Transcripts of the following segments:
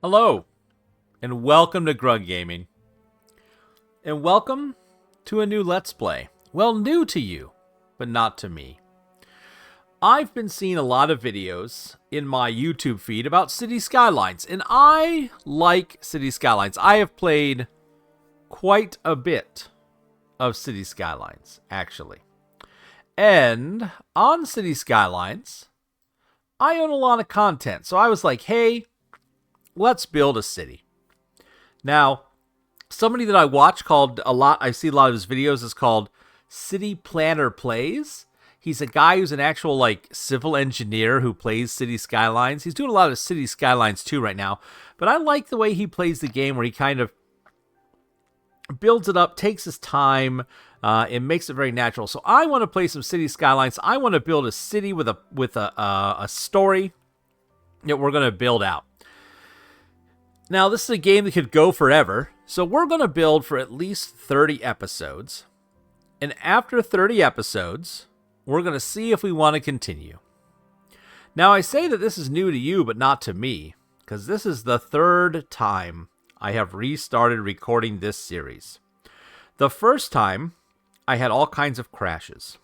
Hello, and welcome to Grug Gaming. And welcome to a new Let's Play. Well, new to you, but not to me. I've been seeing a lot of videos in my YouTube feed about City Skylines, and I like City Skylines. I have played quite a bit of City Skylines, actually. And on City Skylines, I own a lot of content. So I was like, hey, let's build a city. Now, somebody that I watch I see a lot of his videos is called City Planner Plays. He's a guy who's an actual civil engineer who plays City Skylines. He's doing a lot of City Skylines too right now. But I like the way he plays the game where he kind of builds it up, takes his time, and makes it very natural. So I want to play some City Skylines. I want to build a city with a story that we're going to build out. Now, this is a game that could go forever, so we're going to build for at least 30 episodes. And after 30 episodes, we're going to see if we want to continue. Now, I say that this is new to you, but not to me, because this is the third time I have restarted recording this series. The first time, I had all kinds of crashes.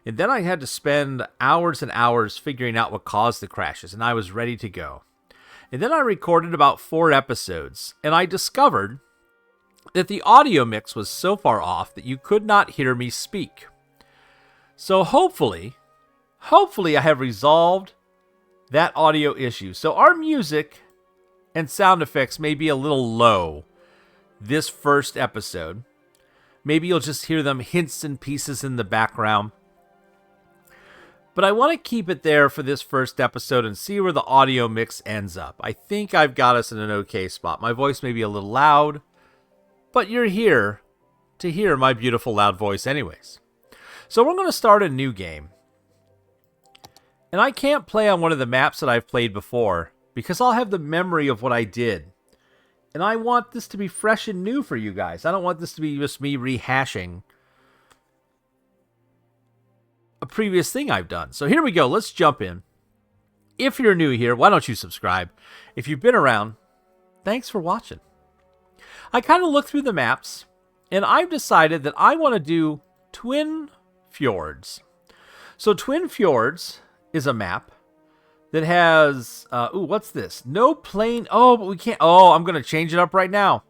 And then I had to spend hours and hours figuring out what caused the crashes, and I was ready to go. And then I recorded about 4 episodes, and I discovered that the audio mix was so far off that you could not hear me speak. So hopefully I have resolved that audio issue. So our music and sound effects may be a little low this first episode. Maybe you'll just hear them hints and pieces in the background. But I want to keep it there for this first episode and see where the audio mix ends up. I think I've got us in an okay spot. My voice may be a little loud, but you're here to hear my beautiful loud voice anyways. So we're going to start a new game. And I can't play on one of the maps that I've played before because I'll have the memory of what I did. And I want this to be fresh and new for you guys. I don't want this to be just me rehashing a previous thing I've done. So here we go. Let's jump in. If you're new here, why don't you subscribe? If you've been around, thanks for watching. I kind of looked through the maps, and I've decided that I want to do Twin Fjords. So Twin Fjords is a map that has, what's this? No plane. Oh, but we can't. Oh, I'm going to change it up right now.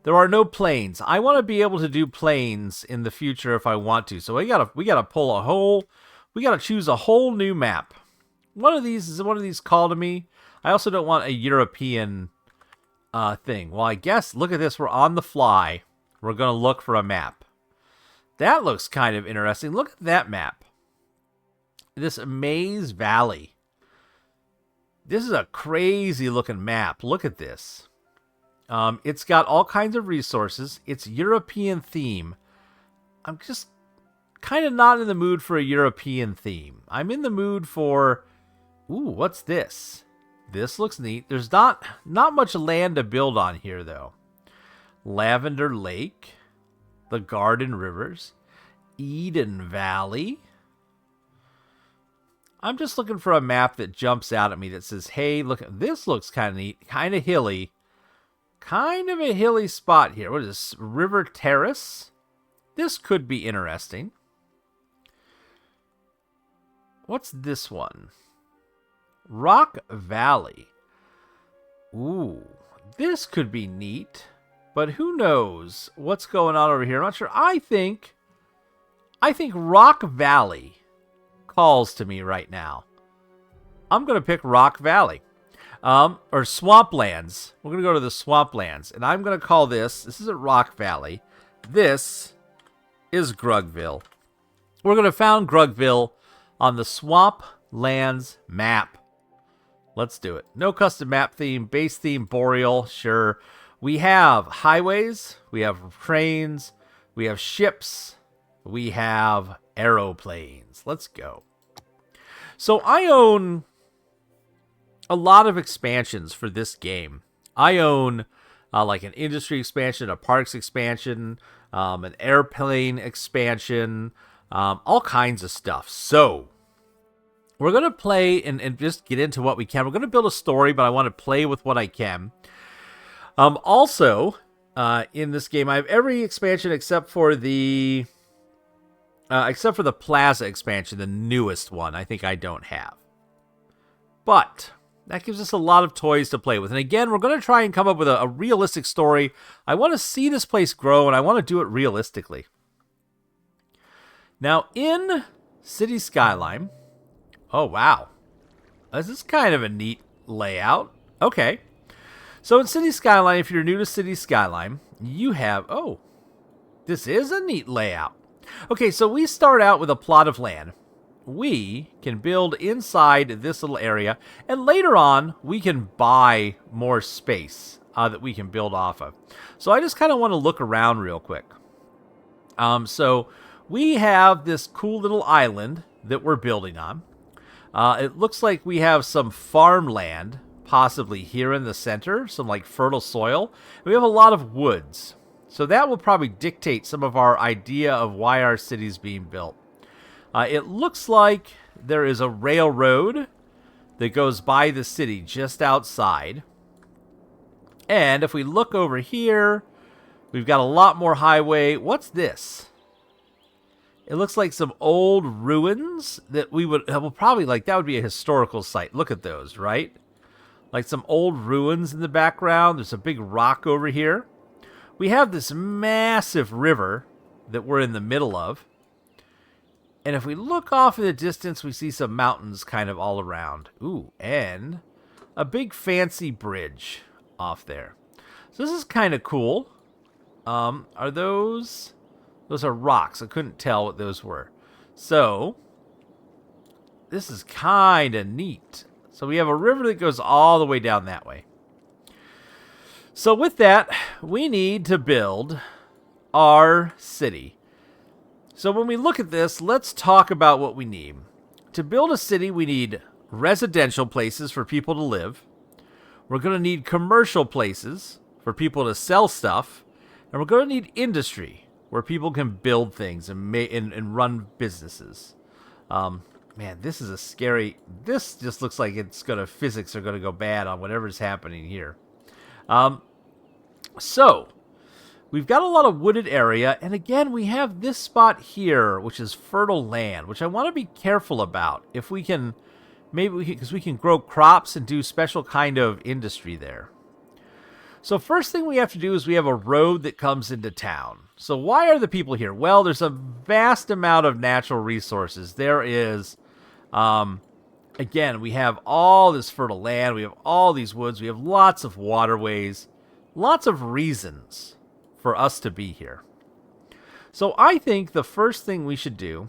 There are no planes. I want to be able to do planes in the future if I want to. So we gotta pull a whole, we gotta choose a whole new map. One of these call to me. I also don't want a European thing. Well, I guess look at this. We're on the fly. We're gonna look for a map. That looks kind of interesting. Look at that map. This Maze Valley. This is a crazy looking map. Look at this. It's got all kinds of resources. It's European theme. I'm just kind of not in the mood for a European theme. I'm in the mood for, what's this? This looks neat. There's not much land to build on here, though. Lavender Lake, the Garden Rivers, Eden Valley. I'm just looking for a map that jumps out at me that says, hey, look, this looks kind of neat, kind of hilly. Kind of a hilly spot here. What is this? River Terrace? This could be interesting. What's this one? Rock Valley. Ooh, this could be neat. But who knows what's going on over here? I'm not sure. I think Rock Valley calls to me right now. I'm going to pick Rock Valley. Or Swamplands. We're going to go to the Swamplands. And I'm going to call this isn't Rock Valley. This is Grugville. We're going to found Grugville on the Swamplands map. Let's do it. No custom map theme, base theme, Boreal, sure. We have highways, we have trains, we have ships, we have aeroplanes. Let's go. So I own a lot of expansions for this game. I own like an industry expansion, a parks expansion, an airplane expansion, all kinds of stuff. So we're going to play and just get into what we can. We're going to build a story, but I want to play with what I can. Also, in this game, I have every expansion except for the Plaza expansion, the newest one. I think I don't have. But that gives us a lot of toys to play with. And again, we're going to try and come up with a realistic story. I want to see this place grow, and I want to do it realistically. Now, in City Skyline... Oh, wow. This is kind of a neat layout. Okay. So in City Skyline, if you're new to City Skyline, you have... Oh, this is a neat layout. Okay, so we start out with a plot of land. We can build inside this little area, and later on, we can buy more space that we can build off of. So I just kind of want to look around real quick. So we have this cool little island that we're building on. It looks like we have some farmland, possibly here in the center, some like fertile soil. We have a lot of woods. So that will probably dictate some of our idea of why our city's being built. It looks like there is a railroad that goes by the city just outside. And if we look over here, we've got a lot more highway. What's this? It looks like some old ruins that we would probably like. That would be a historical site. Look at those, right? Like some old ruins in the background. There's a big rock over here. We have this massive river that we're in the middle of. And if we look off in the distance, we see some mountains kind of all around. Ooh, and a big fancy bridge off there. So this is kind of cool. Are those... Those are rocks. I couldn't tell what those were. So, this is kind of neat. So we have a river that goes all the way down that way. So with that, we need to build our city. So when we look at this, let's talk about what we need. To build a city, we need residential places for people to live. We're going to need commercial places for people to sell stuff. And we're going to need industry, where people can build things and run businesses. Man, this is a scary... This just looks like physics are going to go bad on whatever's happening here. So, we've got a lot of wooded area, and again, we have this spot here, which is fertile land, which I want to be careful about. If we can... because we can grow crops and do special kind of industry there. So first thing we have to do is we have a road that comes into town. So why are the people here? Well, there's a vast amount of natural resources. There is, again, we have all this fertile land. We have all these woods. We have lots of waterways. Lots of reasons for us to be here. So I think the first thing we should do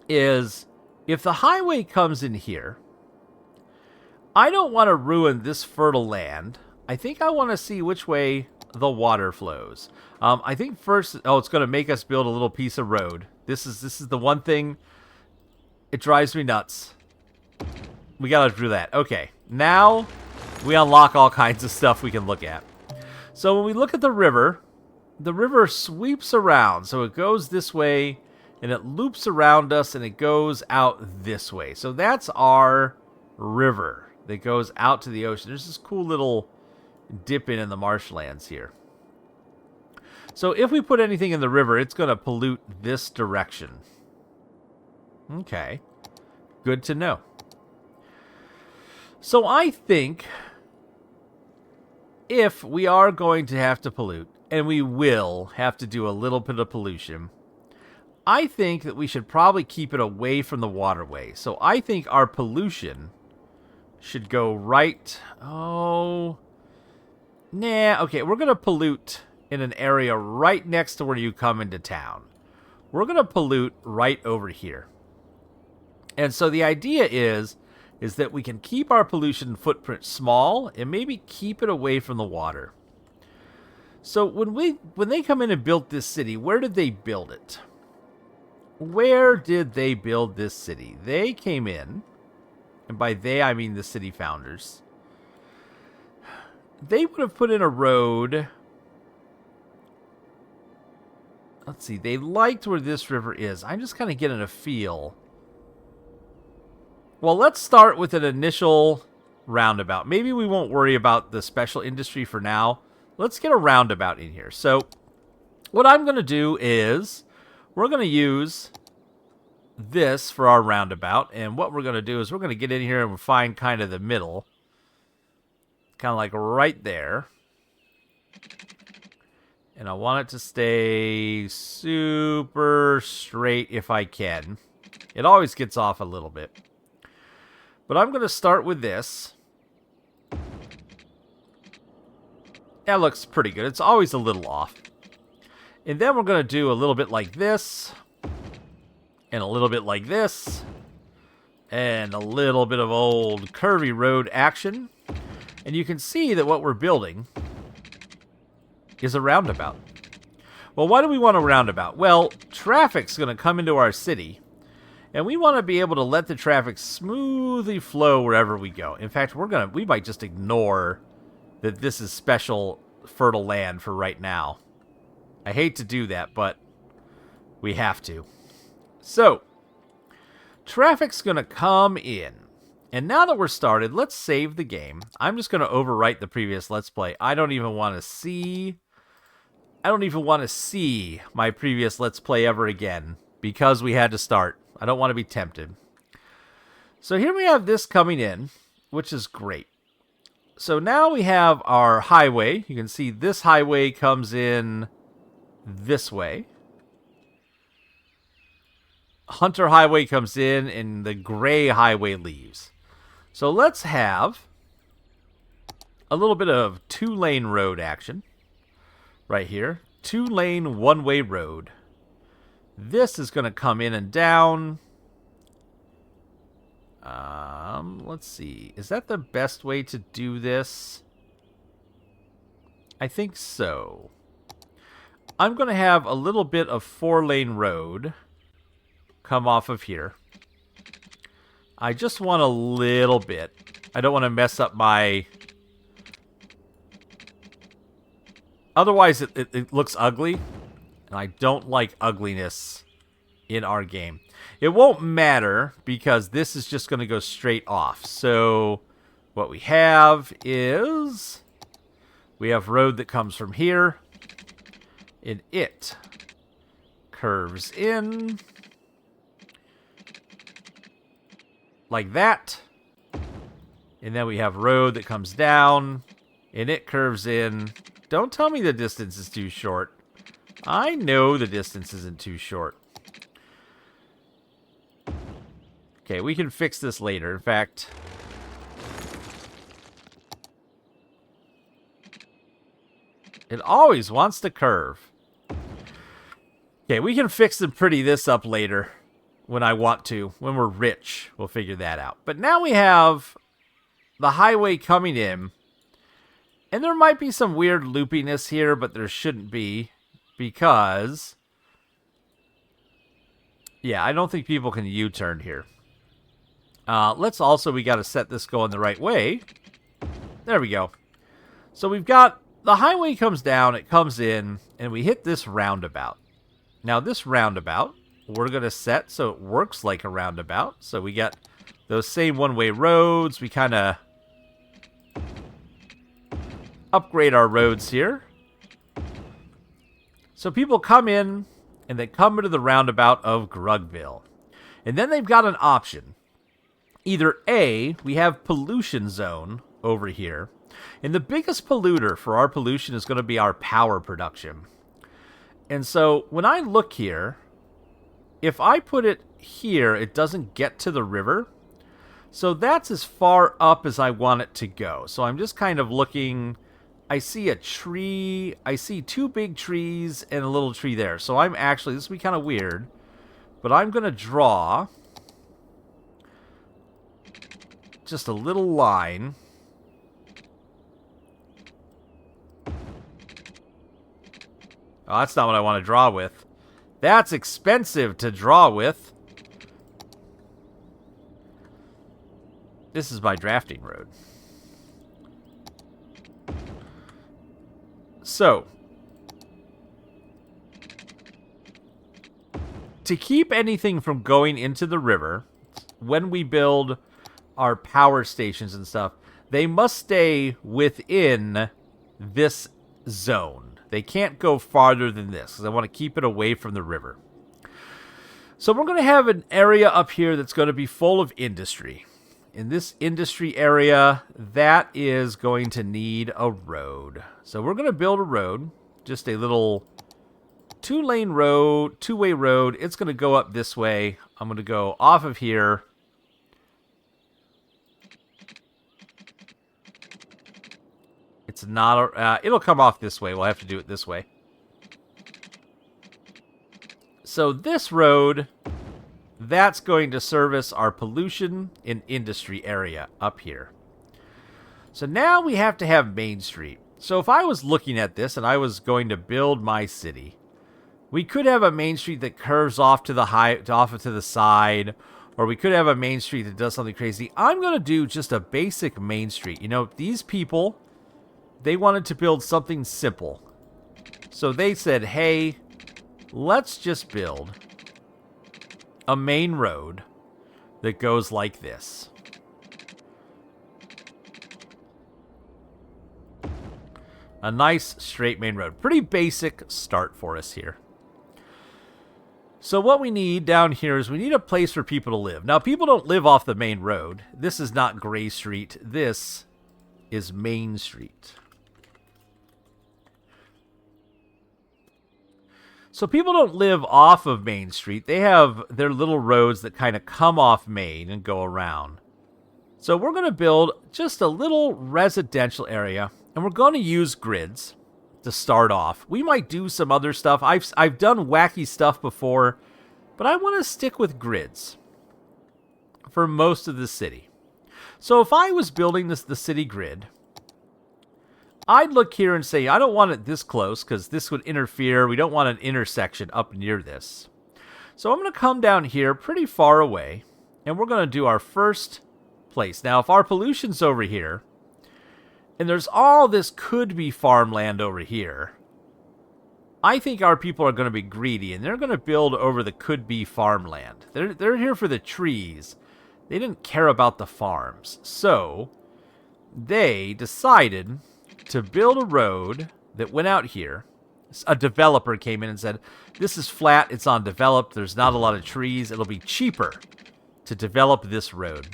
is, if the highway comes in here, I don't want to ruin this fertile land. I think I want to see which way the water flows. I think first... Oh, it's going to make us build a little piece of road. This is the one thing... It drives me nuts. We got to do that. Okay. Now, we unlock all kinds of stuff we can look at. So when we look at the river sweeps around. So it goes this way, and it loops around us, and it goes out this way. So that's our river that goes out to the ocean. There's this cool little... dip in the marshlands here. So if we put anything in the river, it's going to pollute this direction. Okay. Good to know. So I think if we are going to have to pollute, and we will have to do a little bit of pollution, I think that we should probably keep it away from the waterway. So I think our pollution should go right... Oh... Nah, okay, we're going to pollute in an area right next to where you come into town. We're going to pollute right over here. And so the idea is that we can keep our pollution footprint small and maybe keep it away from the water. So when they come in and built this city, where did they build it? Where did they build this city? They came in, and by they I mean the city founders. They would have put in a road. Let's see. They liked where this river is. I'm just kind of getting a feel. Well, let's start with an initial roundabout. Maybe we won't worry about the special industry for now. Let's get a roundabout in here. So what I'm going to do is we're going to use this for our roundabout. And what we're going to do is we're going to get in here and find kind of the middle. Kind of like right there. And I want it to stay super straight if I can. It always gets off a little bit. But I'm going to start with this. That looks pretty good. It's always a little off. And then we're going to do a little bit like this. And a little bit like this. And a little bit of old curvy road action. And you can see that what we're building is a roundabout. Well, why do we want a roundabout? Well, traffic's going to come into our city. And we want to be able to let the traffic smoothly flow wherever we go. In fact, we might just ignore that this is special fertile land for right now. I hate to do that, but we have to. So, traffic's going to come in. And now that we're started, let's save the game. I'm just going to overwrite the previous Let's Play. I don't even want to see my previous Let's Play ever again because we had to start. I don't want to be tempted. So here we have this coming in, which is great. So now we have our highway. You can see this highway comes in this way. Hunter Highway comes in and the gray highway leaves. So let's have a little bit of two-lane road action right here. Two-lane, one-way road. This is going to come in and down. Let's see. Is that the best way to do this? I think so. I'm going to have a little bit of four-lane road come off of here. I just want a little bit. I don't want to mess up my... Otherwise, it looks ugly. And I don't like ugliness in our game. It won't matter because this is just going to go straight off. So what we have is... we have road that comes from here. And it curves in like that. And then we have road that comes down. And it curves in. Don't tell me the distance is too short. I know the distance isn't too short. Okay, we can fix this later. In fact, it always wants to curve. Okay, we can fix and pretty this up later when I want to. When we're rich, we'll figure that out. But now we have the highway coming in. And there might be some weird loopiness here, but there shouldn't be. Because, yeah, I don't think people can U-turn here. We got to set this going the right way. There we go. So we've got, the highway comes down, it comes in, and we hit this roundabout. Now this roundabout, we're going to set so it works like a roundabout. So we got those same one-way roads. We kind of upgrade our roads here. So people come in, and they come into the roundabout of Grugville. And then they've got an option. Either A, we have pollution zone over here. And the biggest polluter for our pollution is going to be our power production. And so when I look here, if I put it here, it doesn't get to the river. So that's as far up as I want it to go. So I'm just kind of looking... I see a tree, I see two big trees and a little tree there. So I'm actually, this will be kind of weird, but I'm going to draw just a little line. Oh, that's not what I want to draw with. That's expensive to draw with. This is my drafting road. So, to keep anything from going into the river, when we build our power stations and stuff, they must stay within this zone. They can't go farther than this because I want to keep it away from the river. So we're going to have an area up here that's going to be full of industry. In this industry area, that is going to need a road. So we're going to build a road, just a little two-lane road, two-way road. It's going to go up this way. I'm going to go off of here. It's not, it'll come off this way. We'll have to do it this way. So this road, that's going to service our pollution and industry area up here. So now we have to have Main Street. So if I was looking at this and I was going to build my city, we could have a Main Street that curves off to the off to the side, or we could have a Main Street that does something crazy. I'm going to do just a basic Main Street. You know, these people, they wanted to build something simple. So they said, hey, let's just build a main road that goes like this. A nice straight main road. Pretty basic start for us here. So what we need down here is we need a place for people to live. Now, people don't live off the main road. This is not Gray Street. This is Main Street. So people don't live off of Main Street. They have their little roads that kind of come off Main and go around. So we're going to build just a little residential area, and we're going to use grids to start off. We might do some other stuff. I've done wacky stuff before, but I want to stick with grids for most of the city. So if I was building the city grid, I'd look here and say, I don't want it this close because this would interfere. We don't want an intersection up near this. So I'm going to come down here pretty far away, and we're going to do our first place. Now, if our pollution's over here, and there's all this could-be farmland over here, I think our people are going to be greedy, and they're going to build over the could-be farmland. They're here for the trees. They didn't care about the farms. So they decided to build a road that went out here. A developer came in and said, this is flat, it's undeveloped, there's not a lot of trees, it'll be cheaper to develop this road.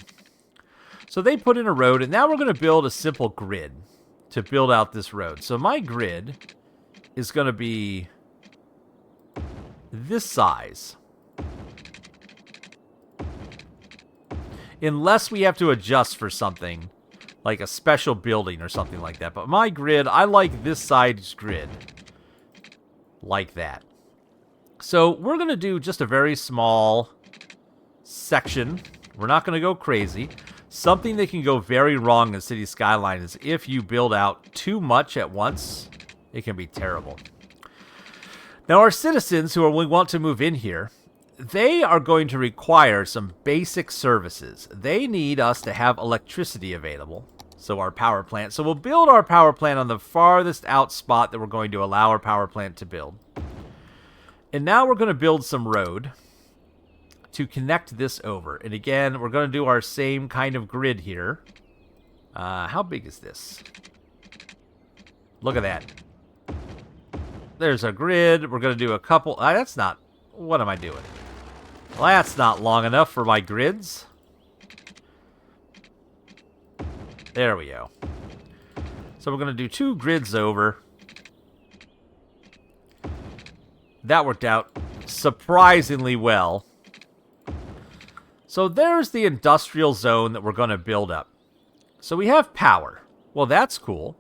So they put in a road, and now we're going to build a simple grid to build out this road. So my grid is going to be this size. Unless we have to adjust for something, like a special building or something like that. But my grid, I like this side's grid. Like that. So we're going to do just a very small section. We're not going to go crazy. Something that can go very wrong in City Skyline is if you build out too much at once, it can be terrible. Now our citizens who want to move in here, they are going to require some basic services. They need us to have electricity available. So our power plant. So we'll build our power plant on the farthest out spot that we're going to allow our power plant to build. And now we're going to build some road to connect this over. And again, we're going to do our same kind of grid here. How big is this? Look at that. There's a grid. We're going to do a couple. That's not... What am I doing? Well, that's not long enough for my grids. There we go. So we're going to do 2 grids over. That worked out surprisingly well. So there's the industrial zone that we're going to build up. So we have power. Well, that's cool.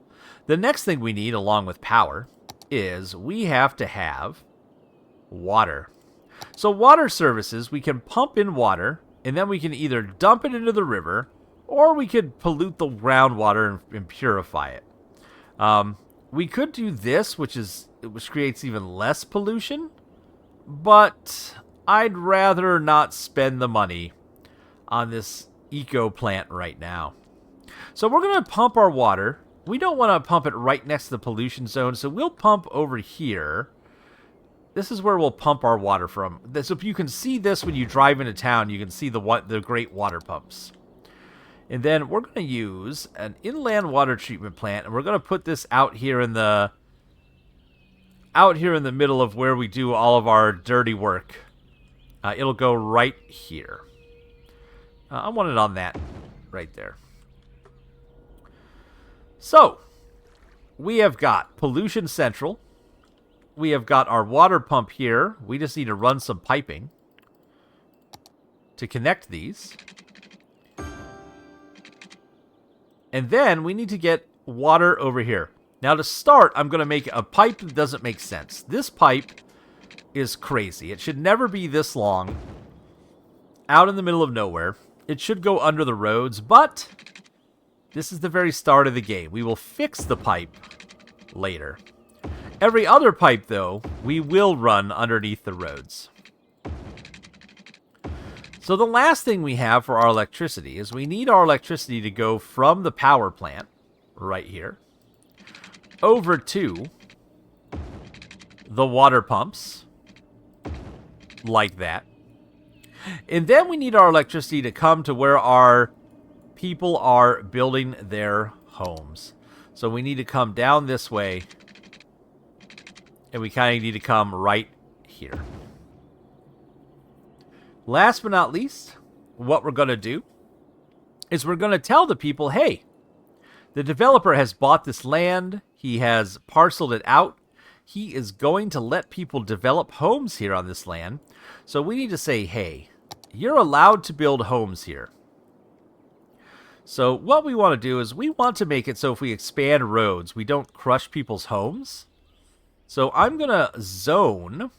The next thing we need along with power is we have to have water. So water services, we can pump in water, and then we can either dump it into the river, or we could pollute the groundwater and purify it. We could do this, which creates even less pollution, but I'd rather not spend the money on this eco plant right now. So we're going to pump our water. We don't want to pump it right next to the pollution zone, so we'll pump over here. This is where we'll pump our water from. So if you can see this when you drive into town, you can see the great water pumps. And then we're going to use an inland water treatment plant, and we're going to put this out here in the middle of where we do all of our dirty work. It'll go right here. I want it on that right there. So, we have got Pollution Central. We have got our water pump here. We just need to run some piping to connect these. And then we need to get water over here. Now to start, I'm going to make a pipe that doesn't make sense. This pipe is crazy. It should never be this long. Out in the middle of nowhere. It should go under the roads, but this is the very start of the game. We will fix the pipe later. Every other pipe, though, we will run underneath the roads. So the last thing we have for our electricity is we need our electricity to go from the power plant, right here, over to the water pumps, like that. And then we need our electricity to come to where our people are building their homes. So we need to come down this way, and we kind of need to come right here. Last but not least, what we're going to do is we're going to tell the people, hey, the developer has bought this land. He has parceled it out. He is going to let people develop homes here on this land. So we need to say, hey, you're allowed to build homes here. So what we want to do is we want to make it so if we expand roads, we don't crush people's homes. So I'm going to zone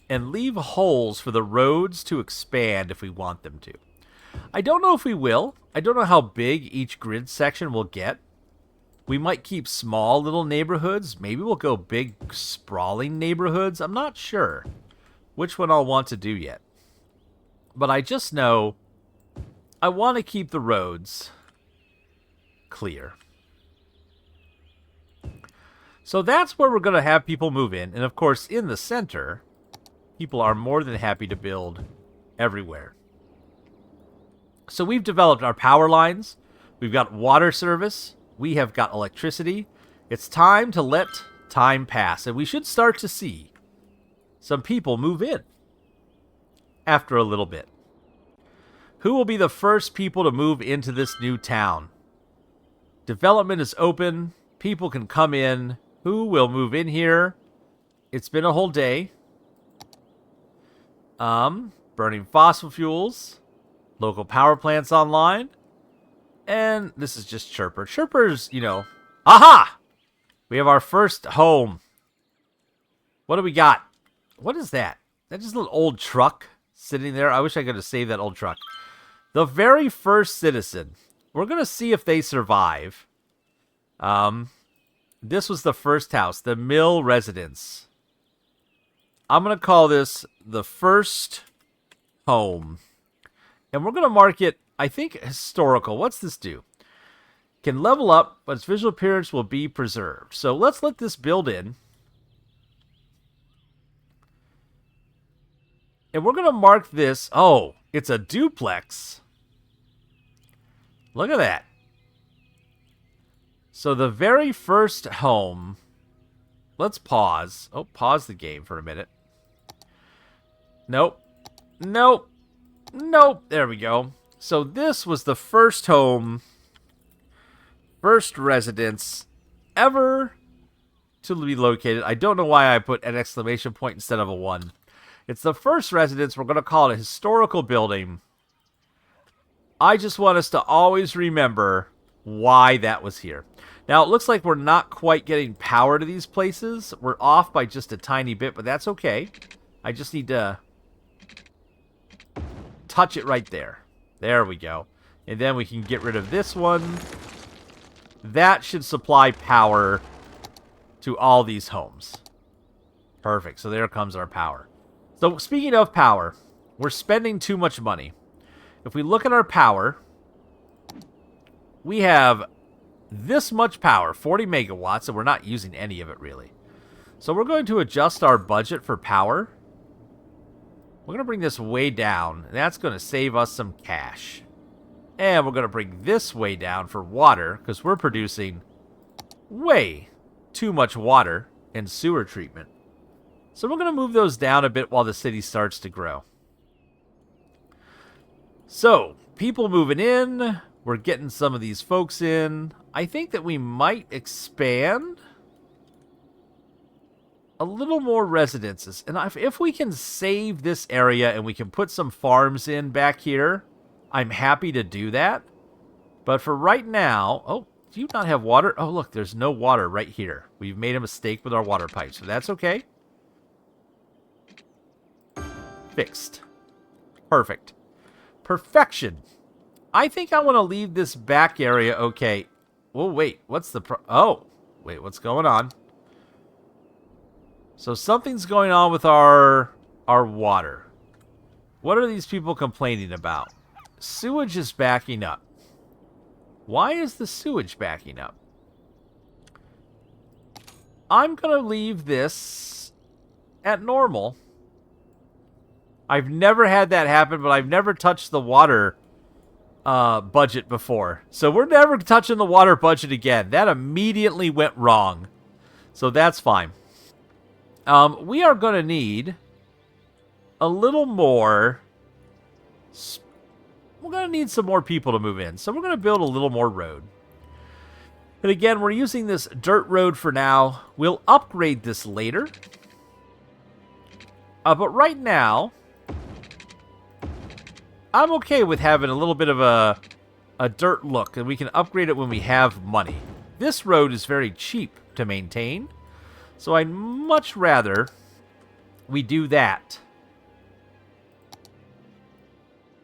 and leave holes for the roads to expand if we want them to. I don't know if we will. I don't know how big each grid section will get. We might keep small little neighborhoods. Maybe we'll go big sprawling neighborhoods. I'm not sure which one I'll want to do yet. But I just know I want to keep the roads clear. So that's where we're going to have people move in. And of course, in the center, people are more than happy to build everywhere. So we've developed our power lines. We've got water service. We have got electricity. It's time to let time pass. And we should start to see some people move in after a little bit. Who will be the first people to move into this new town? Development is open. People can come in. Who will move in here? It's been a whole day. Burning fossil fuels. Local power plants online. And this is just Chirper. Chirper's, you know... Aha! We have our first home. What do we got? What is that? That's just a little old truck sitting there. I wish I could have saved that old truck. The very first citizen. We're going to see if they survive. This was the first house. The Mill Residence. I'm going to call this the first home. And we're going to mark it, I think, historical. What's this do? Can level up, but its visual appearance will be preserved. So let's let this build in. And we're going to mark this. Oh, it's a duplex. Look at that. So the very first home. Let's pause. Oh, pause the game for a minute. Nope. Nope. Nope. There we go. So this was the first home, first residence ever to be located. I don't know why I put an exclamation point instead of a 1. It's the first residence. We're going to call it a historical building. I just want us to always remember why that was here. Now, it looks like we're not quite getting power to these places. We're off by just a tiny bit, but that's okay. I just need to touch it right there. There we go. And then we can get rid of this one. That should supply power to all these homes. Perfect. So there comes our power. So speaking of power, we're spending too much money. If we look at our power, we have this much power, 40 megawatts, and we're not using any of it really. So we're going to adjust our budget for power. We're going to bring this way down, and that's going to save us some cash. And we're going to bring this way down for water, because we're producing way too much water and sewer treatment. So we're going to move those down a bit while the city starts to grow. So, people moving in. We're getting some of these folks in. I think that we might expand a little more residences. And if we can save this area and we can put some farms in back here, I'm happy to do that. But for right now... Oh, do you not have water? Oh, look, there's no water right here. We've made a mistake with our water pipes, so that's okay. Fixed. Perfect. Perfection. I think I want to leave this back area okay. Well, wait. What's the... Oh, wait, what's going on? So something's going on with our water. What are these people complaining about? Sewage is backing up. Why is the sewage backing up? I'm going to leave this at normal. I've never had that happen, but I've never touched the water budget before. So we're never touching the water budget again. That immediately went wrong. So that's fine. We are going to need a little more... We're going to need some more people to move in. So we're going to build a little more road. And again, we're using this dirt road for now. We'll upgrade this later. But right now, I'm okay with having a little bit of a dirt look. And we can upgrade it when we have money. This road is very cheap to maintain. So I'd much rather we do that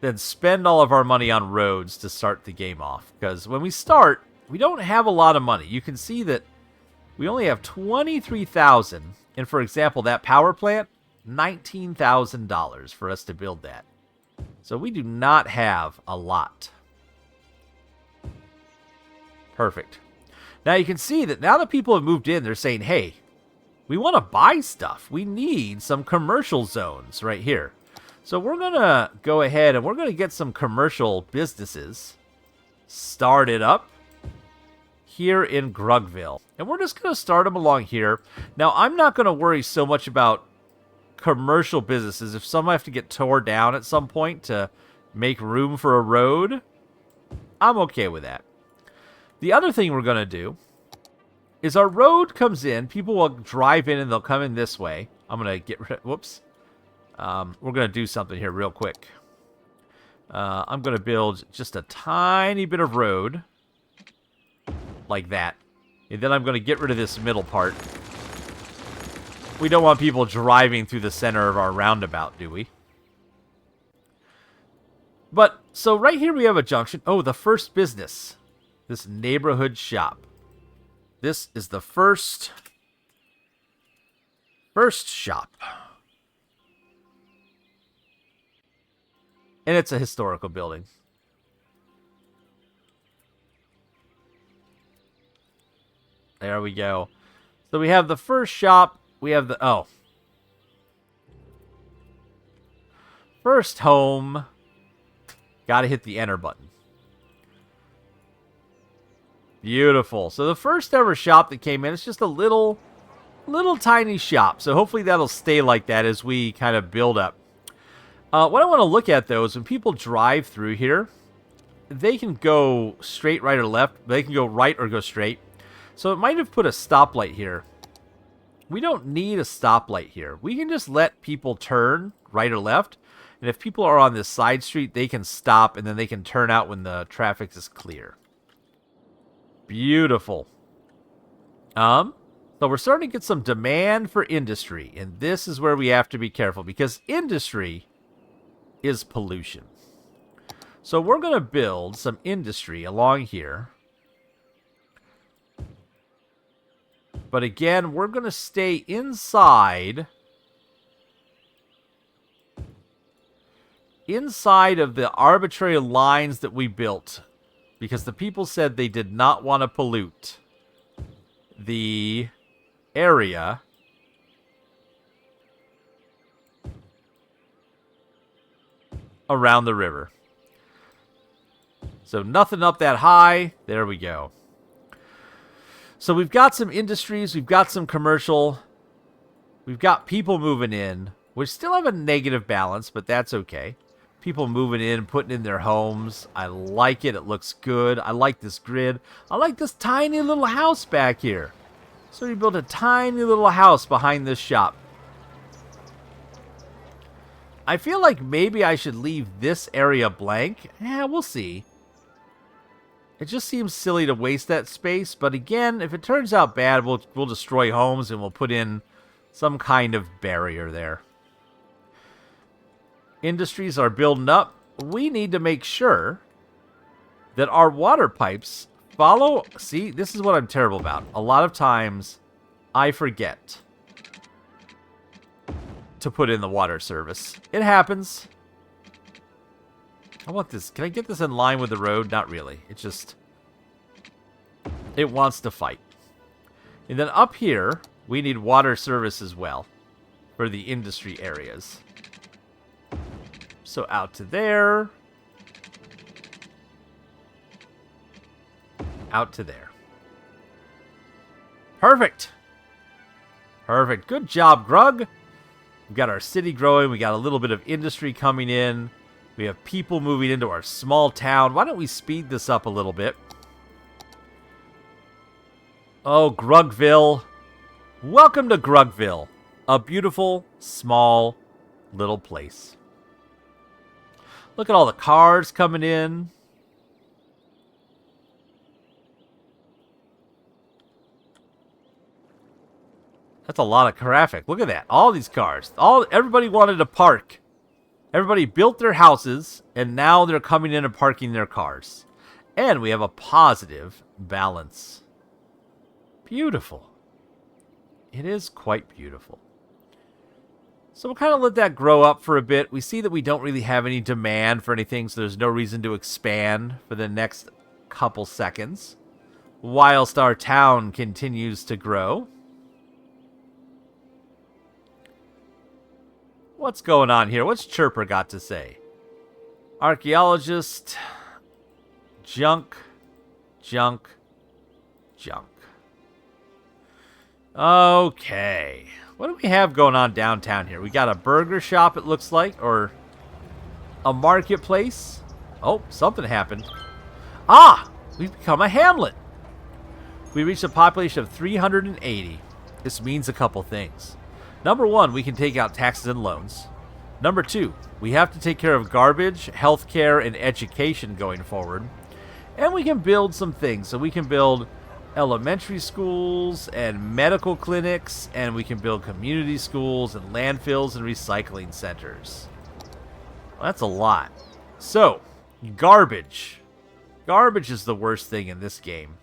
than spend all of our money on roads to start the game off. Because when we start, we don't have a lot of money. You can see that we only have $23,000. And for example, that power plant, $19,000 for us to build that. So we do not have a lot. Perfect. Now you can see that now that people have moved in, they're saying, hey, we want to buy stuff. We need some commercial zones right here. So we're going to go ahead and we're going to get some commercial businesses started up here in Grugville. And we're just going to start them along here. Now, I'm not going to worry so much about commercial businesses. If some have to get tore down at some point to make room for a road, I'm okay with that. The other thing we're going to do is our road comes in. People will drive in and they'll come in this way. I'm going to get rid of... Whoops. We're going to do something here real quick. I'm going to build just a tiny bit of road. Like that. And then I'm going to get rid of this middle part. We don't want people driving through the center of our roundabout, do we? But, so right here we have a junction. Oh, the first business. This neighborhood shop. This is the first shop. And it's a historical building. There we go. So we have the first shop. We have the... Oh. First home. Gotta hit the enter button. Beautiful. So the first ever shop that came in, it's just a little tiny shop. So hopefully that'll stay like that as we kind of build up. What I want to look at, though, is when people drive through here, they can go straight, right, or left. They can go right or go straight. So it might have put a stoplight here. We don't need a stoplight here. We can just let people turn right or left. And if people are on this side street, they can stop, and then they can turn out when the traffic is clear. Beautiful. So we're starting to get some demand for industry. And this is where we have to be careful, because industry is pollution. So we're going to build some industry along here. But again, we're going to stay inside of the arbitrary lines that we built, because the people said they did not want to pollute the area around the river. So nothing up that high. There we go. So we've got some industries. We've got some commercial. We've got people moving in. We still have a negative balance, but that's okay. People moving in, putting in their homes. I like it. It looks good. I like this grid. I like this tiny little house back here. So we built a tiny little house behind this shop. I feel like maybe I should leave this area blank. Yeah, we'll see. It just seems silly to waste that space. But again, if it turns out bad, we'll destroy homes and we'll put in some kind of barrier there. Industries are building up. We need to make sure that our water pipes follow. See, this is what I'm terrible about. A lot of times I forget to put in the water service. It happens. I want this. Can I get this in line with the road? Not really. It wants to fight. And then up here, we need water service as well for the industry areas. So out to there. Out to there. Perfect. Perfect. Good job, Grug. We've got our city growing. We got a little bit of industry coming in. We have people moving into our small town. Why don't we speed this up a little bit? Oh, Grugville. Welcome to Grugville. A beautiful, small, little place. Look at all the cars coming in. That's a lot of traffic. Look at that. All these cars. Everybody wanted to park. Everybody built their houses, and now they're coming in and parking their cars. And we have a positive balance. Beautiful. It is quite beautiful. So we'll kind of let that grow up for a bit. We see that we don't really have any demand for anything, so there's no reason to expand for the next couple seconds, whilst our town continues to grow. What's going on here? What's Chirper got to say? Archaeologist. Junk. Junk. Junk. Okay. What do we have going on downtown here? We got a burger shop, it looks like, or a marketplace. Oh, something happened. Ah! We've become a hamlet. We reached a population of 380. This means a couple things. Number one, we can take out taxes and loans. Number two, we have to take care of garbage, healthcare, and education going forward. And we can build some things. So we can build elementary schools and medical clinics, and we can build community schools and landfills and recycling centers. Well, that's a lot. So, garbage. Garbage is the worst thing in this game.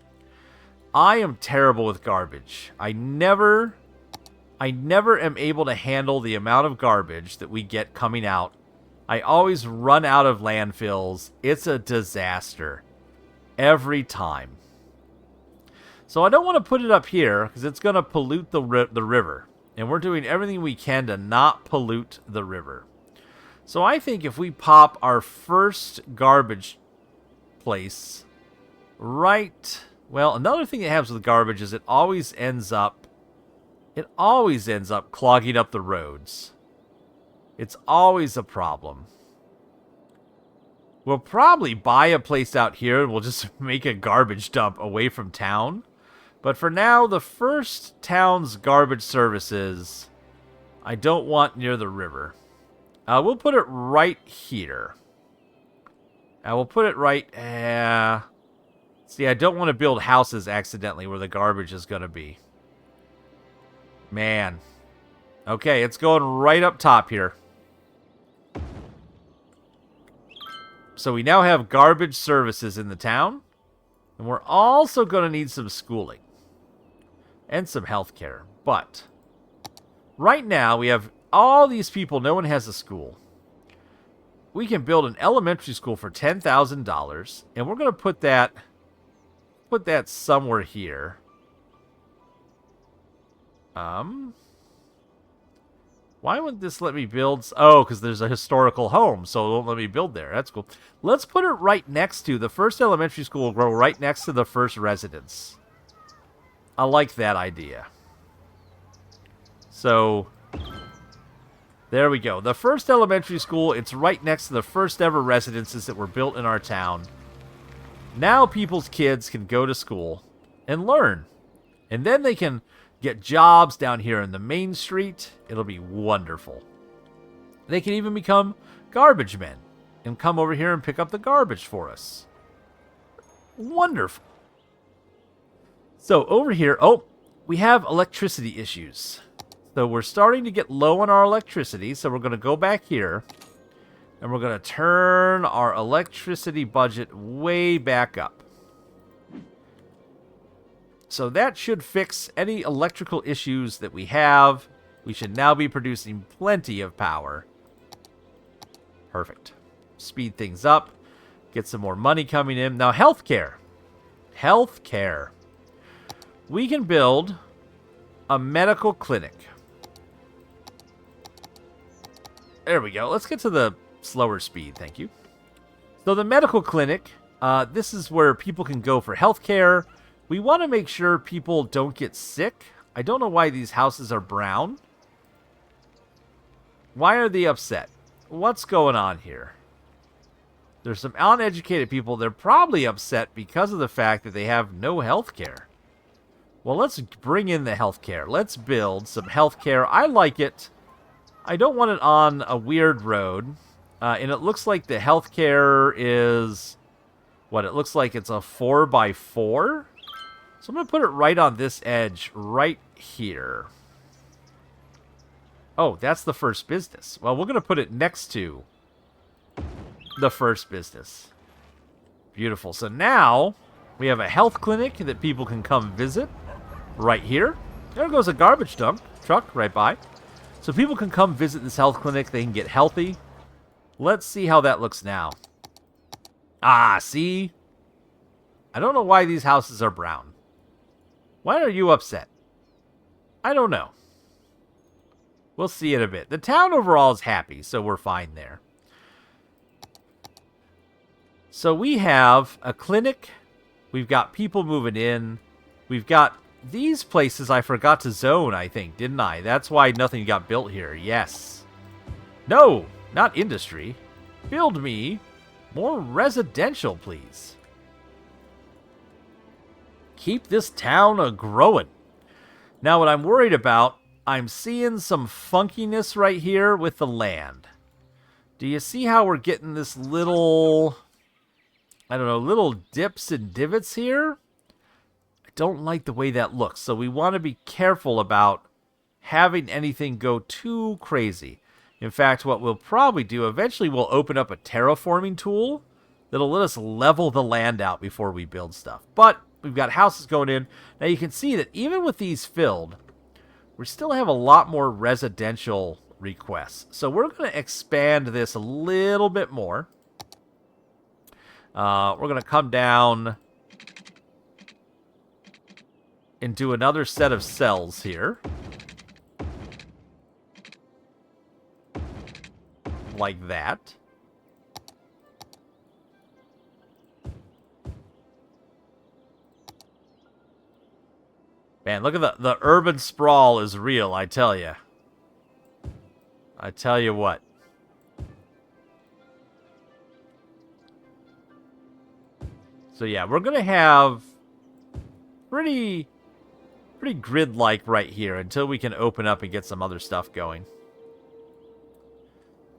I am terrible with garbage. I never am able to handle the amount of garbage that we get coming out. I always run out of landfills. It's a disaster. Every time. So I don't want to put it up here because it's going to pollute the river. And we're doing everything we can to not pollute the river. So I think if we pop our first garbage place right... Well, another thing that happens with garbage is it always ends up clogging up the roads. It's always a problem. We'll probably buy a place out here and we'll just make a garbage dump away from town. But for now, the first town's garbage services, I don't want near the river. We'll put it right here. We'll put it right... see, I don't want to build houses accidentally where the garbage is going to be. Man. Okay, it's going right up top here. So we now have garbage services in the town. And we're also going to need some schooling. And some healthcare. But right now we have all these people. No one has a school. We can build an elementary school for $10,000. And we're going to put that somewhere here. Why wouldn't this let me build? Oh, because there's a historical home, so it won't let me build there. That's cool. Let's put it right next to the first elementary school. Will grow right next to the first residence. I like that idea. So there we go. The first elementary school, it's right next to the first ever residences that were built in our town. Now people's kids can go to school and learn. And then they can get jobs down here in the main street. It'll be wonderful. They can even become garbage men and come over here and pick up the garbage for us. Wonderful. So over here, oh, we have electricity issues. So we're starting to get low on our electricity. So we're going to go back here and we're going to turn our electricity budget way back up. So that should fix any electrical issues that we have. We should now be producing plenty of power. Perfect. Speed things up. Get some more money coming in. Now, healthcare. Healthcare. We can build a medical clinic. There we go. Let's get to the slower speed. Thank you. So the medical clinic, this is where people can go for healthcare. We want to make sure people don't get sick. I don't know why these houses are brown. Why are they upset? What's going on here? There's some uneducated people. They're probably upset because of the fact that they have no health care. Well, let's bring in the health care. Let's build some health care. I like it. I don't want it on a weird road. And it looks like the health care is... what? It looks like it's a 4x4. So I'm going to put it right on this edge, right here. Oh, that's the first business. Well, we're going to put it next to the first business. Beautiful. So now we have a health clinic that people can come visit right here. There goes a garbage dump truck right by. So people can come visit this health clinic. They can get healthy. Let's see how that looks now. Ah, see? I don't know why these houses are brown. Why are you upset? I don't know. We'll see in a bit. The town overall is happy, so we're fine there. So we have a clinic. We've got people moving in. We've got these places I forgot to zone, I think, didn't I? That's why nothing got built here. Yes. No, not industry. Build me more residential, please. Keep this town a-growing. Now, what I'm worried about, I'm seeing some funkiness right here with the land. Do you see how we're getting this little, I don't know, little dips and divots here? I don't like the way that looks, so we want to be careful about having anything go too crazy. In fact, what we'll probably do, eventually we'll open up a terraforming tool that'll let us level the land out before we build stuff. But we've got houses going in. Now you can see that even with these filled, we still have a lot more residential requests. So we're going to expand this a little bit more. We're going to come down and do another set of cells here. Like that. Man, look at the urban sprawl is real, I tell you. I tell you what. So yeah, we're going to have pretty grid-like right here until we can open up and get some other stuff going.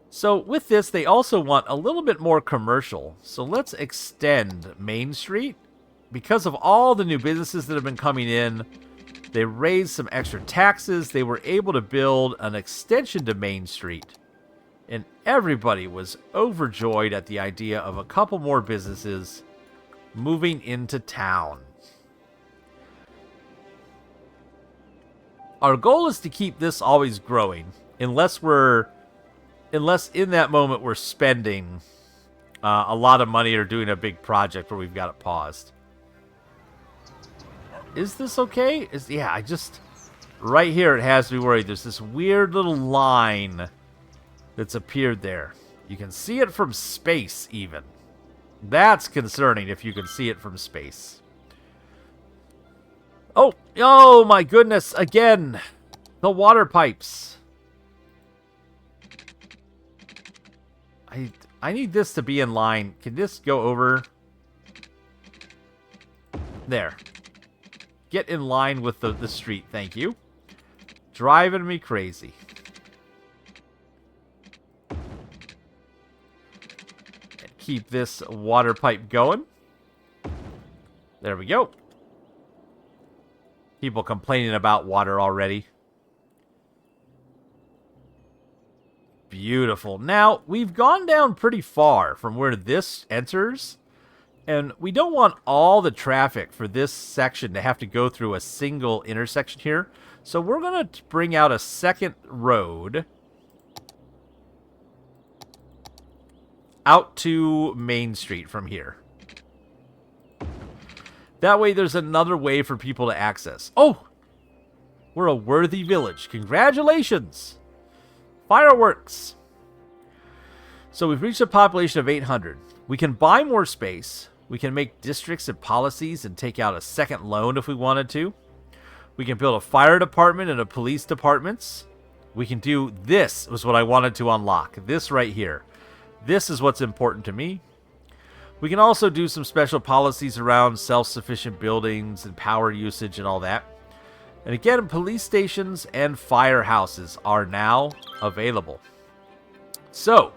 So with this, they also want a little bit more commercial. So let's extend Main Street. Because of all the new businesses that have been coming in, they raised some extra taxes. They were able to build an extension to Main Street. And everybody was overjoyed at the idea of a couple more businesses moving into town. Our goal is to keep this always growing, unless in that moment we're spending a lot of money or doing a big project where we've got it paused. Is this okay? Yeah, I just right here it has me worried. There's this weird little line that's appeared there. You can see it from space, even. That's concerning if you can see it from space. Oh my goodness, again. The water pipes. I need this to be in line. Can this go over? There. Get in line with the street, thank you. Driving me crazy. Keep this water pipe going. There we go. People complaining about water already. Beautiful. Now, we've gone down pretty far from where this enters, and we don't want all the traffic for this section to have to go through a single intersection here. So we're going to bring out a second road out to Main Street from here. That way there's another way for people to access. Oh! We're a worthy village. Congratulations! Fireworks! So we've reached a population of 800. We can buy more space. We can make districts and policies and take out a second loan if we wanted to. We can build a fire department and a police departments. We can do this, was what I wanted to unlock. This right here. This is what's important to me. We can also do some special policies around self-sufficient buildings and power usage and all that. And again, police stations and firehouses are now available. So,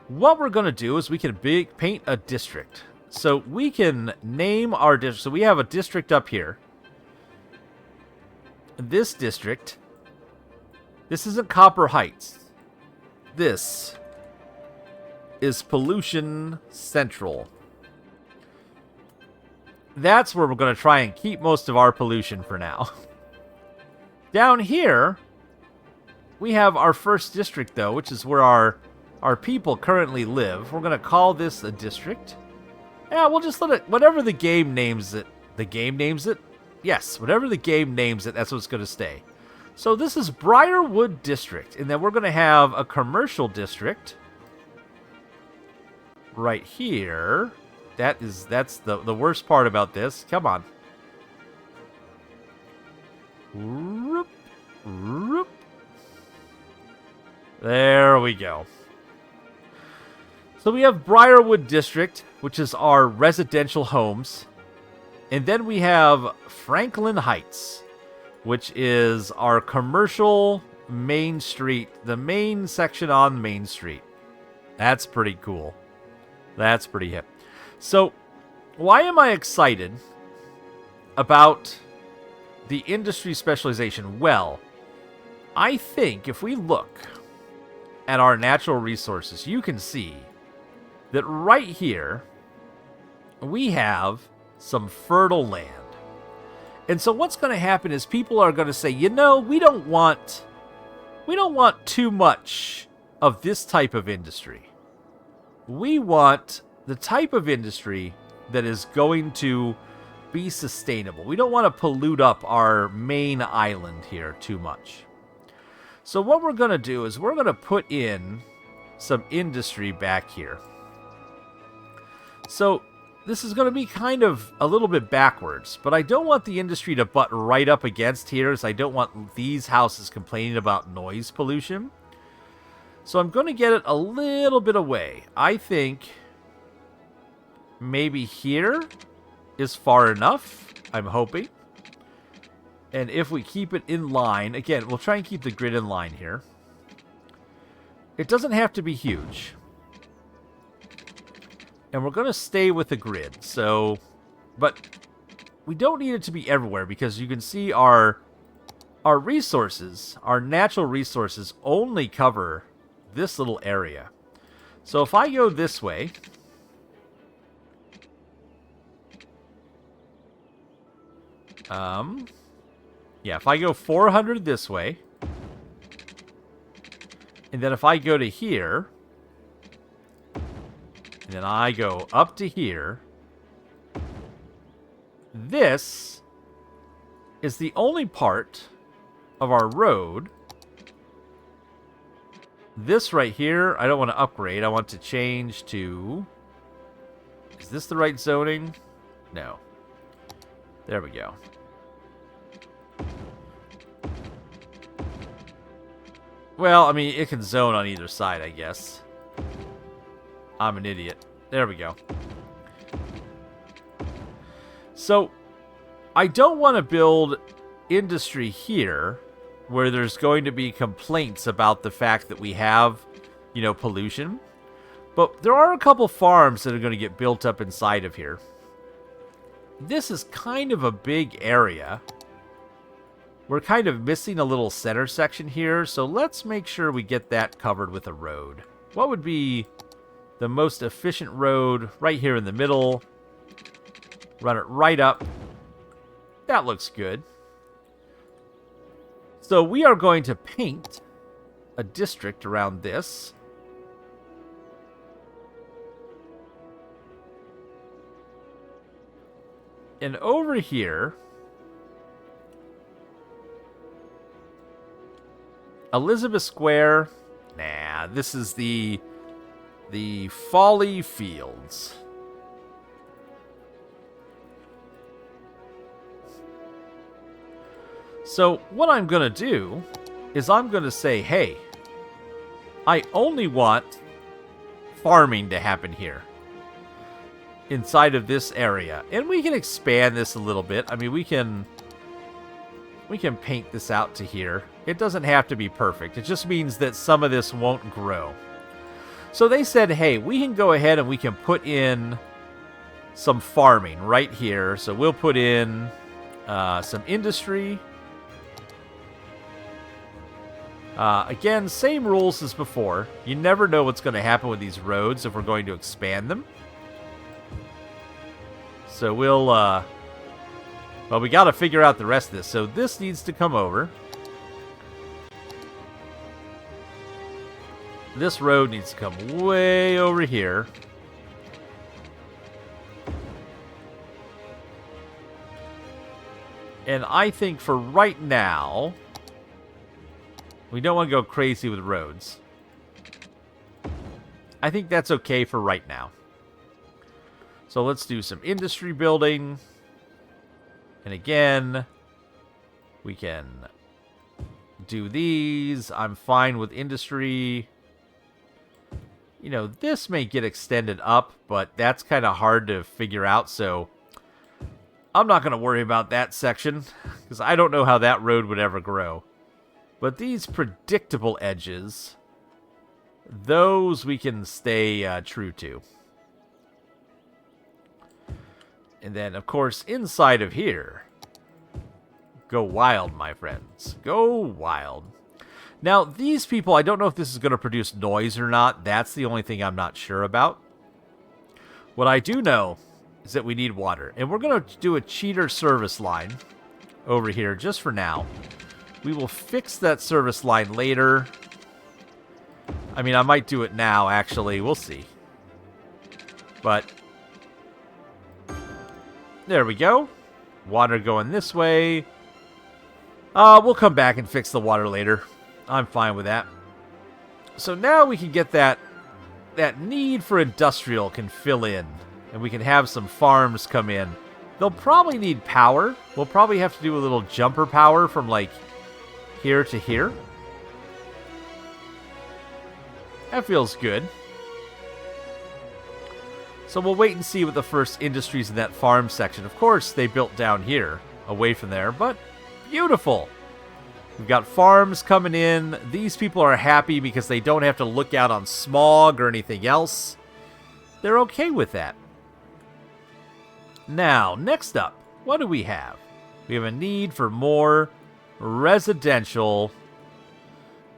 what we're going to do is we can paint a district. So we can name our district. So we have a district up here. This district, this isn't Copper Heights. This is Pollution Central. That's where we're going to try and keep most of our pollution for now. Down here, we have our first district, though, which is where our people currently live. We're going to call this a district. Yeah, we'll just let it, whatever the game names it. The game names it? Yes, whatever the game names it, that's what's going to stay. So this is Briarwood District, and then we're going to have a commercial district right here. That's the worst part about this. Come on. Roop, roop. There we go. So we have Briarwood District, which is our residential homes. And then we have Franklin Heights, which is our commercial Main Street, the main section on Main Street. That's pretty cool. That's pretty hip. So, why am I excited about the industry specialization? Well, I think if we look at our natural resources, you can see that right here we have some fertile land. And so what's going to happen is people are going to say, you know, we don't want too much of this type of industry. We want the type of industry that is going to be sustainable. We don't want to pollute up our main island here too much. So what we're going to do is we're going to put in some industry back here. So this is going to be kind of a little bit backwards, but I don't want the industry to butt right up against here, as I don't want these houses complaining about noise pollution. So I'm going to get it a little bit away. I think maybe here is far enough, I'm hoping. And if we keep it in line, again, we'll try and keep the grid in line here. It doesn't have to be huge. And we're going to stay with the grid. So, but we don't need it to be everywhere, because you can see our resources, our natural resources, only cover this little area. So if I go this way, yeah, if I go 400 this way, and then if I go to here, and then I go up to here, this is the only part of our road. This right here, I don't want to upgrade. I want to change to... Is this the right zoning? No. There we go. Well, I mean, it can zone on either side, I guess. I'm an idiot. There we go. So, I don't want to build industry here where there's going to be complaints about the fact that we have, you know, pollution. But there are a couple farms that are going to get built up inside of here. This is kind of a big area. We're kind of missing a little center section here, so let's make sure we get that covered with a road. What would be the most efficient road? Right here in the middle. Run it right up. That looks good. So we are going to paint a district around this. And over here, Elizabeth Square. Nah, this is the Folly Fields. So what I'm going to do is I'm going to say, hey, I only want farming to happen here inside of this area. And we can expand this a little bit. I mean, we can paint this out to here. It doesn't have to be perfect. It just means that some of this won't grow. So they said, hey, we can go ahead and we can put in some farming right here. So we'll put in some industry. Again, same rules as before. You never know what's going to happen with these roads if we're going to expand them. So we'll, well, we got to figure out the rest of this. So this needs to come over. This road needs to come way over here. And I think for right now, we don't want to go crazy with roads. I think that's okay for right now. So let's do some industry building. And again, we can do these. I'm fine with industry. You know, this may get extended up, but that's kind of hard to figure out. So I'm not going to worry about that section because I don't know how that road would ever grow. But these predictable edges, those we can stay true to. And then, of course, inside of here, go wild, my friends. Go wild. Now, these people, I don't know if this is going to produce noise or not. That's the only thing I'm not sure about. What I do know is that we need water. And we're going to do a cheater service line over here just for now. We will fix that service line later. I mean, I might do it now, actually. We'll see. But there we go. Water going this way. We'll come back and fix the water later. I'm fine with that. So now we can get that need for industrial can fill in. And we can have some farms come in. They'll probably need power. We'll probably have to do a little jumper power from like here to here. That feels good. So we'll wait and see what the first industries in that farm section. Of course, they built down here, away from there, but beautiful. We've got farms coming in. These people are happy because they don't have to look out on smog or anything else. They're okay with that. Now, next up, what do we have? We have a need for more residential.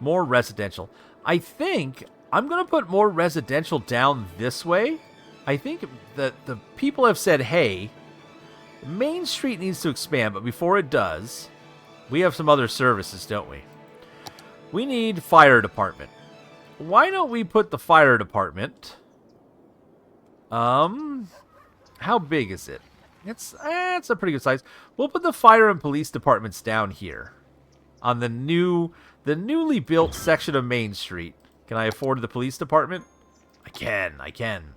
More residential. I think I'm going to put more residential down this way. I think that the people have said, hey, Main Street needs to expand, but before it does, we have some other services, don't we? We need fire department. Why don't we put the fire department? How big is it? It's a pretty good size. We'll put the fire and police departments down here. on the newly built section of Main Street. Can I afford the police department? I can.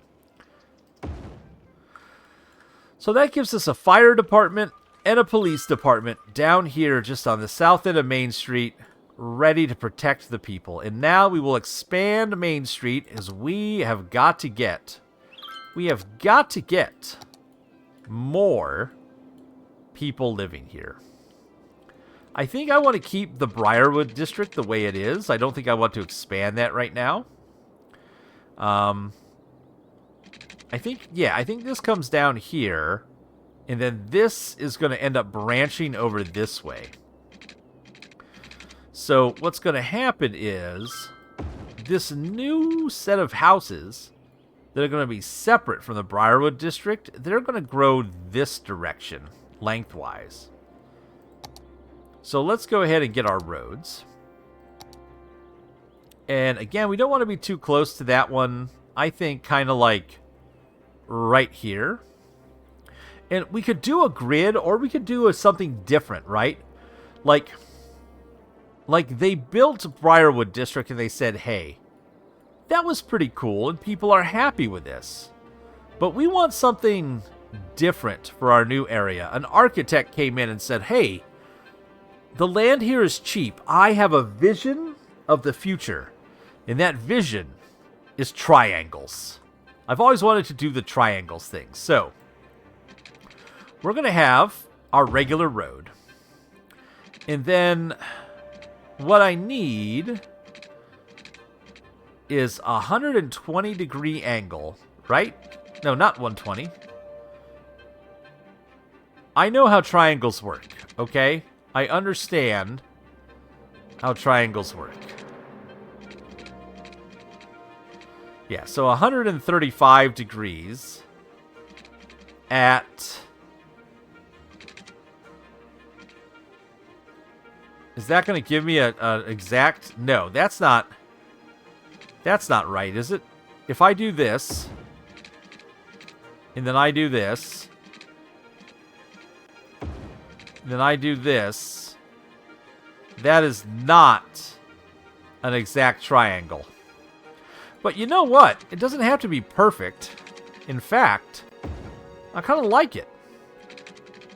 So that gives us a fire department and a police department down here just on the south end of Main Street, ready to protect the people. And now we will expand Main Street as we have got to get more people living here. I think I want to keep the Briarwood district the way it is. I don't think I want to expand that right now. I think this comes down here, and then this is going to end up branching over this way. So what's going to happen is this new set of houses that are going to be separate from the Briarwood district, they're going to grow this direction, lengthwise. So let's go ahead and get our roads. And again, we don't want to be too close to that one. I think kind of like right here. And we could do a grid, or we could do something different, right? Like they built Briarwood district and they said, hey, that was pretty cool and people are happy with this. But we want something different for our new area. An architect came in and said, hey, the land here is cheap. I have a vision of the future. And that vision is triangles. I've always wanted to do the triangles thing. So, we're going to have our regular road. And then, what I need is a 120 degree angle, right? No, not 120. I know how triangles work, okay? I understand how triangles work. Yeah, so 135 degrees at... Is that going to give me an exact... No, that's not right, is it? If I do this, and then I do this, and then I do this, that is not an exact triangle. But you know what? It doesn't have to be perfect. In fact, I kind of like it.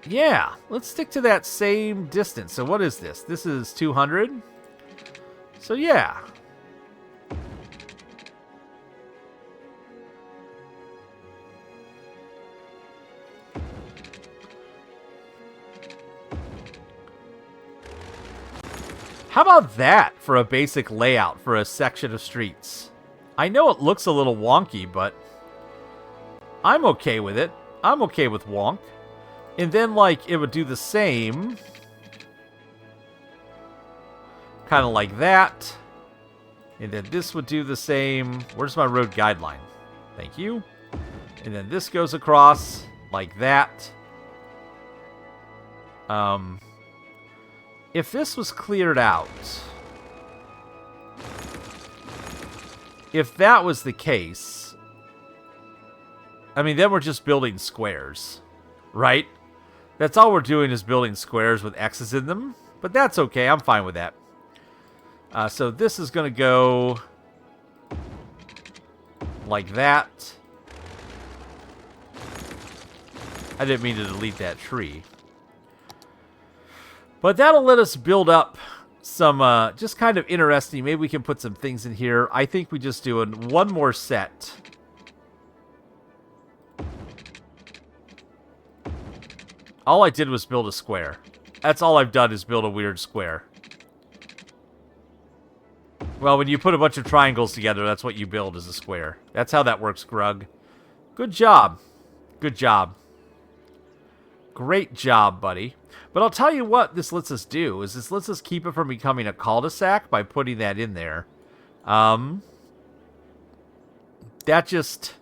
Yeah, let's stick to that same distance. So what is this? This is 200. So yeah. How about that for a basic layout for a section of streets? I know it looks a little wonky, but I'm okay with it. I'm okay with wonk. And then, like, it would do the same. Kind of like that. And then this would do the same. Where's my road guideline? Thank you. And then this goes across like that. If this was cleared out... If that was the case... I mean, then we're just building squares. Right? That's all we're doing is building squares with X's in them. But that's okay. I'm fine with that. So this is going to go like that. I didn't mean to delete that tree. But that'll let us build up some just kind of interesting. Maybe we can put some things in here. I think we just do one more set. All I did was build a square. That's all I've done is build a weird square. Well, when you put a bunch of triangles together, that's what you build is a square. That's how that works, Grug. Good job. Good job. Great job, buddy. But I'll tell you what this lets us do, is this lets us keep it from becoming a cul-de-sac by putting that in there. That just...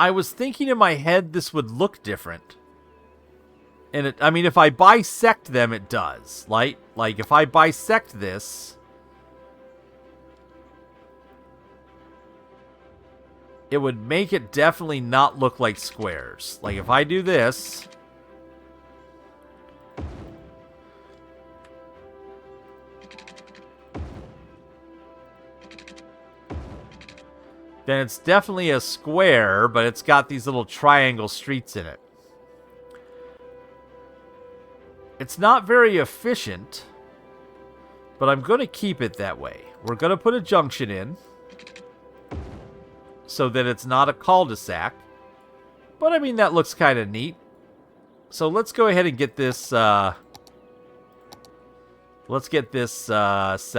I was thinking in my head this would look different. And I mean, if I bisect them, it does. Like if I bisect this... It would make it definitely not look like squares. Like if I do this... then it's definitely a square, but it's got these little triangle streets in it. It's not very efficient, but I'm going to keep it that way. We're going to put a junction in so that it's not a cul-de-sac. But, I mean, that looks kind of neat. So let's go ahead and get this, set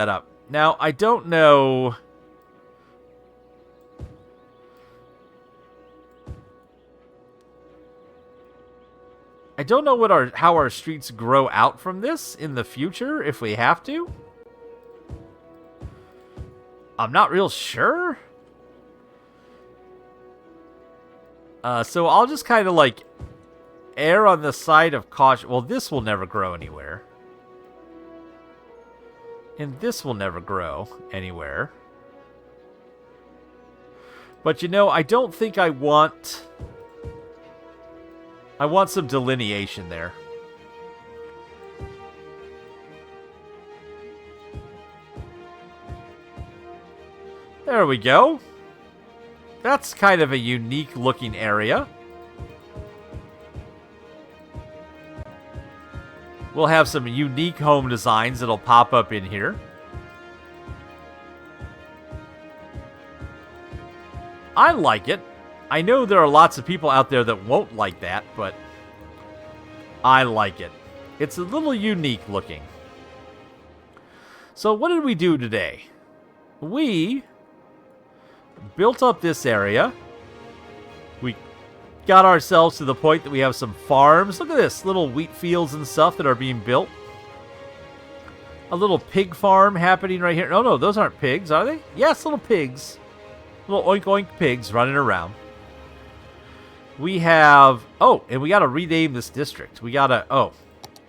up. Now, I don't know... I don't know how our streets grow out from this in the future, if we have to. I'm not real sure. So I'll just kind of like err on the side of caution. Well, this will never grow anywhere. And this will never grow anywhere. But you know, I don't think I want some delineation there. There we go. That's kind of a unique looking area. We'll have some unique home designs that'll pop up in here. I like it. I know there are lots of people out there that won't like that, but I like it. It's a little unique looking. So what did we do today? We built up this area. We got ourselves to the point that we have some farms. Look at this, little wheat fields and stuff that are being built. A little pig farm happening right here. No, those aren't pigs, are they? Yes, little pigs. Little oink oink pigs running around. We have... Oh, and we got to rename this district. We got to... Oh.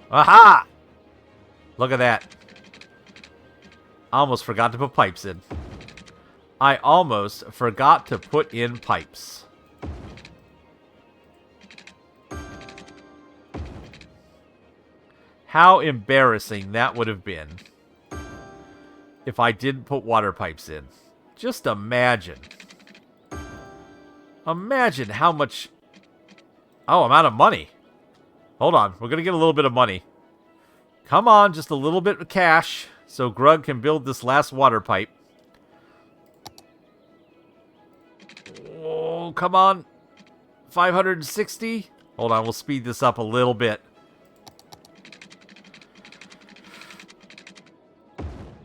Aha! Look at that. I almost forgot to put pipes in. I almost forgot to put in pipes. How embarrassing that would have been if I didn't put water pipes in. Just imagine. Imagine how much... Oh, I'm out of money. Hold on. We're going to get a little bit of money. Come on, just a little bit of cash so Grug can build this last water pipe. Oh, come on. 560. Hold on, we'll speed this up a little bit.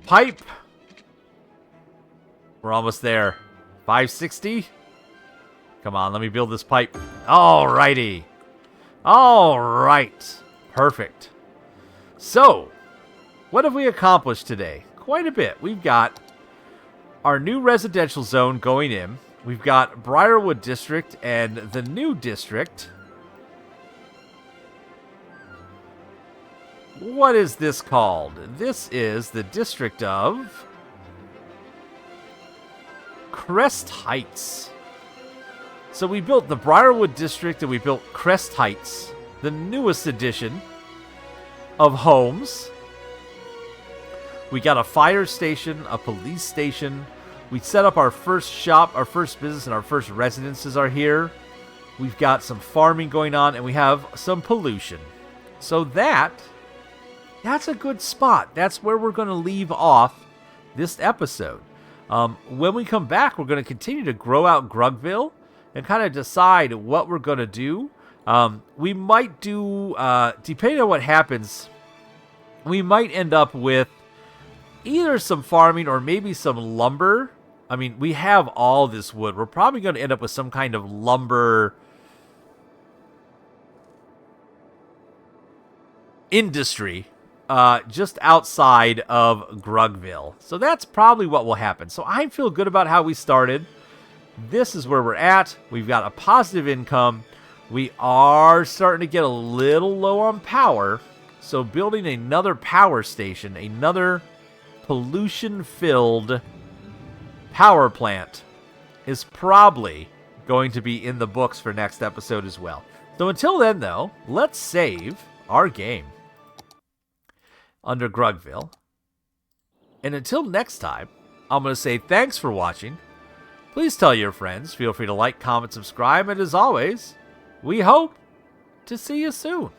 Pipe. We're almost there. 560. Come on, let me build this pipe. Alrighty. Alright. Perfect. So, what have we accomplished today? Quite a bit. We've got our new residential zone going in. We've got Briarwood District and the new district. What is this called? This is the district of Crest Heights. So we built the Briarwood District and we built Crest Heights, the newest edition of homes. We got a fire station, a police station. We set up our first shop, our first business, and our first residences are here. We've got some farming going on, and we have some pollution. So that's a good spot. That's where we're going to leave off this episode. When we come back, we're going to continue to grow out Grugville and kind of decide what we're going to do. We might do, depending on what happens, we might end up with either some farming or maybe some lumber. I mean, we have all this wood. We're probably going to end up with some kind of lumber industry just outside of Grugville. So that's probably what will happen. So I feel good about how we started. This is where we're at. We've got a positive income. We are starting to get a little low on power. So building another power station, another pollution-filled power plant is probably going to be in the books for next episode as well. So until then, though, let's save our game under Grugville. And until next time, I'm going to say thanks for watching. Please tell your friends. Feel free to like, comment, subscribe, and as always, we hope to see you soon.